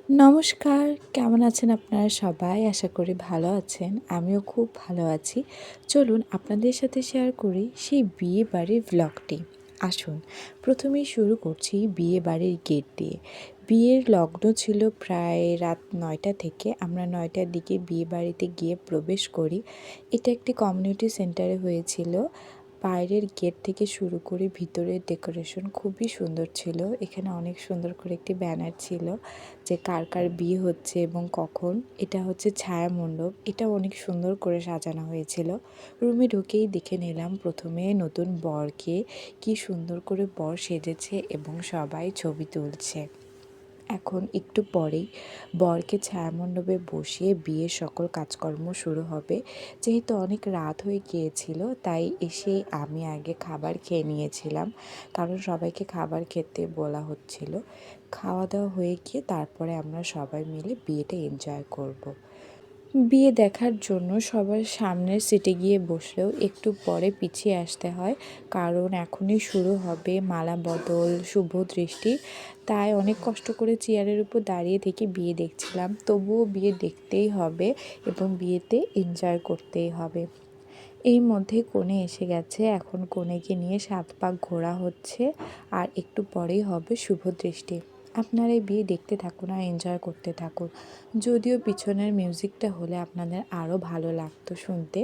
নমস্কার, কেমন আছেন আপনারা সবাই? আশা করি ভালো আছেন। আমিও খুব ভালো আছি। চলুন আপনাদের সাথে শেয়ার করি সেই বিয়েবাড়ির ভ্লগটি। আসুন, প্রথমেই শুরু করছি বিয়েবাড়ির গেট দিয়ে। বিয়ের লগ্ন ছিল প্রায় রাত ৯টা থেকে। আমরা ৯টার দিকে বিয়েবাড়িতে গিয়ে প্রবেশ করি। এটা একটি কমিউনিটি সেন্টারে হয়েছিল। বাইরের গেট থেকে শুরু করে ভিতরের ডেকোরেশন খুবই সুন্দর ছিল। এখানে অনেক সুন্দর করে একটি ব্যানার ছিল যে কার কার বিয়ে হচ্ছে এবং কখন। এটা হচ্ছে ছায়া মণ্ডপ। এটা অনেক সুন্দর করে সাজানো হয়েছিল। রুমে ঢুকেই দেখে নিলাম প্রথমে নতুন বরকে, কি সুন্দর করে বর সেজেছে এবং সবাই ছবি তুলছে। এখন একটু পরেই বরকে ছায়ামণ্ডপে বসিয়ে বিয়ের সকল কাজকর্ম শুরু হবে। যেহেতু অনেক রাত হয়ে গিয়েছিল তাই এসে আমি আগে খাবার খেয়ে নিয়েছিলাম, কারণ সবাইকে খাবার খেতে বলা হচ্ছিল। খাওয়া দাওয়া হয়ে গিয়ে তারপরে আমরা সবাই মিলে বিয়েটা এনজয় করব। বিয়ে দেখার জন্য সবার সামনের সিটে গিয়ে বসলেও একটু পরে পিছিয়ে আসতে হয়, কারণ এখনই শুরু হবে মালা বদল, শুভ দৃষ্টি। তাই অনেক কষ্ট করে চেয়ারের উপর দাঁড়িয়ে থেকে বিয়ে দেখছিলাম। তবুও বিয়ে দেখতেই হবে এবং বিয়েতে এনজয় করতেই হবে। এই মধ্যে কনে এসে গেছে। এখন কনেকে নিয়ে ৭ পাক ঘোরা হচ্ছে আর একটু পরেই হবে শুভ দৃষ্টি। আপনারা এই বিয়ে দেখতে থাকুন আর এনজয় করতে থাকুন। যদিও পিছনের মিউজিকটা হলে আপনাদের আরও ভালো লাগতো শুনতে,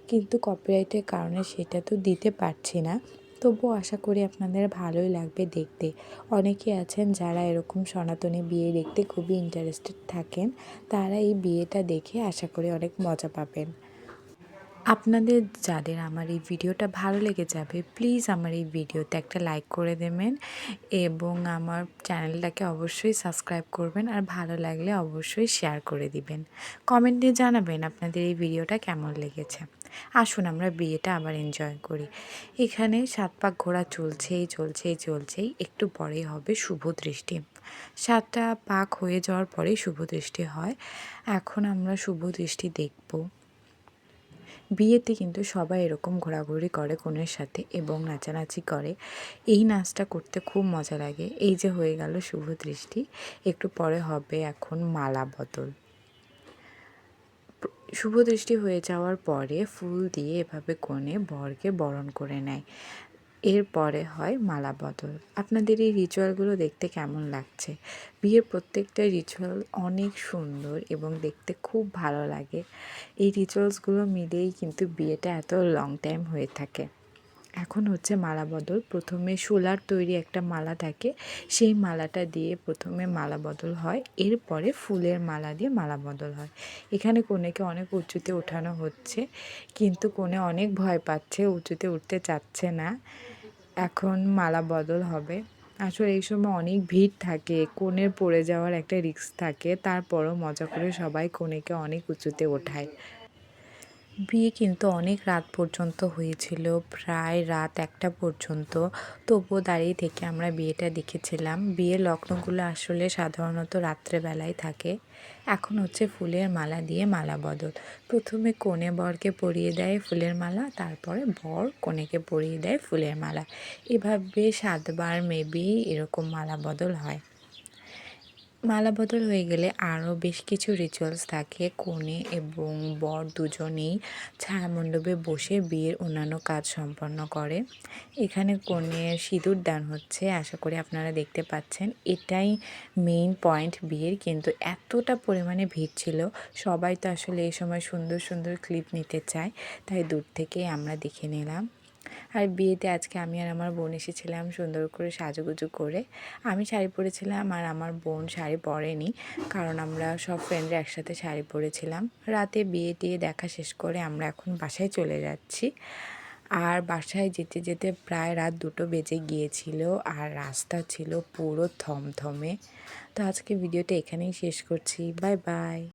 কিন্তু কপিরাইটের কারণে সেটা তো দিতে পারছি না। তবুও আশা করি আপনাদের ভালোই লাগবে দেখতে। অনেকে আছেন যারা এরকম সনাতনী বিয়ে দেখতে খুবই ইন্টারেস্টেড থাকেন। তারা এই বিয়েটা দেখে আশা করি অনেক মজা পাবেন। আপনাদের যাদের আমার এই ভিডিওটা ভালো লেগে যাবে, প্লিজ আমার এই ভিডিওতে একটা লাইক করে দেবেন এবং আমার চ্যানেলটাকে অবশ্যই সাবস্ক্রাইব করবেন, আর ভালো লাগলে অবশ্যই শেয়ার করে দিবেন। কমেন্টে জানাবেন আপনাদের এই ভিডিওটা কেমন লেগেছে। আসুন আমরা বিয়েটা আবার এনজয় করি। এখানে ৭ পাক ঘোরা চলছেই একটু পরেই হবে শুভ দৃষ্টি। ৭টা পাক হয়ে যাওয়ার পরেই শুভ দৃষ্টি হয়। এখন আমরা শুভ দৃষ্টি দেখব। বিয়েতে কিন্তু সবাই এরকম ঘোরাঘুরি করে কনের সাথে এবং নাচানাচি করে। এই নাচটা করতে খুব মজা লাগে। এই যে হয়ে গেল শুভ দৃষ্টি, একটু পরে হবে এখন মালা বদল। শুভ দৃষ্টি হয়ে যাওয়ার পরে ফুল দিয়ে এভাবে কনে বরকে বরণ করে নেয়। এরপরে হয় মালা বদল। আপনাদের এই রিচুয়ালগুলো দেখতে কেমন লাগছে? বিয়ের প্রত্যেকটা রিচুয়াল অনেক সুন্দর এবং দেখতে খুব ভালো লাগে। এই রিচুয়ালসগুলো মিলেই কিন্তু বিয়েটা এত লং টাইম হয়ে থাকে। এখন হচ্ছে মালা বদল। প্রথমে শোলার তৈরি একটা মালা থাকে, সেই মালাটা দিয়ে প্রথমে মালা বদল হয়। এরপরে ফুলের মালা দিয়ে মালা বদল হয়। এখানে কনেকে অনেক উঁচুতে ওঠানো হচ্ছে, কিন্তু কনে অনেক ভয় পাচ্ছে, উঁচুতে উঠতে চাচ্ছে না। এখন মালা বদল হবে। আসলে এই সময় অনেক ভিড় থাকে, কনের পড়ে যাওয়ার একটা রিস্ক থাকে। তারপরও মজা করে সবাই কনেকে অনেক উঁচুতে ওঠায়। বিয়ে কিন্তু অনেক রাত পর্যন্ত হয়েছিল, প্রায় রাত ১টা পর্যন্ত। তবুও দাঁড়িয়ে থেকে আমরা বিয়েটা দেখেছিলাম। বিয়ের লগ্নগুলো আসলে সাধারণত রাত্রেবেলায় থাকে। এখন হচ্ছে ফুলের মালা দিয়ে মালা বদল। প্রথমে কনে বরকে পরিয়ে দেয় ফুলের মালা, তারপরে বর কনেকে পরিয়ে দেয় ফুলের মালা। এভাবে ৭ বার মেবি এরকম মালা বদল হয়। মালা বদল হয়ে গেলে আরও বেশ কিছু রিচুয়ালস থাকে। কনে এবং বর দুজনেই ছায়ামণ্ডপে বসে বিয়ের অন্যান্য কাজ সম্পন্ন করে। এখানে কনের সিঁদুর দান হচ্ছে, আশা করি আপনারা দেখতে পাচ্ছেন। এটাই মেইন পয়েন্ট বিয়ের, কিন্তু এতটা পরিমাণে ভিড় ছিল, সবাই তো আসলে এই সময় সুন্দর সুন্দর ক্লিপ নিতে চায়, তাই দূর থেকেই আমরা দেখে নিলাম। আর বিয়েতে আজকে আমি আর আমার বোন এসেছিলাম সুন্দর করে সাজুগুজু করে। আমি শাড়ি পরেছিলাম আর আমার বোন শাড়ি পরেনি, কারণ আমরা সব ফ্রেন্ডরা একসাথে শাড়ি পরেছিলাম। রাতে বিয়ে টিয়ে দেখা শেষ করে আমরা এখন বাসায় চলে যাচ্ছি। আর বাসায় যেতে যেতে প্রায় রাত ২টো বেজে গিয়েছিল, আর রাস্তা ছিল পুরো থমথমে। তো আজকে ভিডিওটা এখানেই শেষ করছি। Bye bye.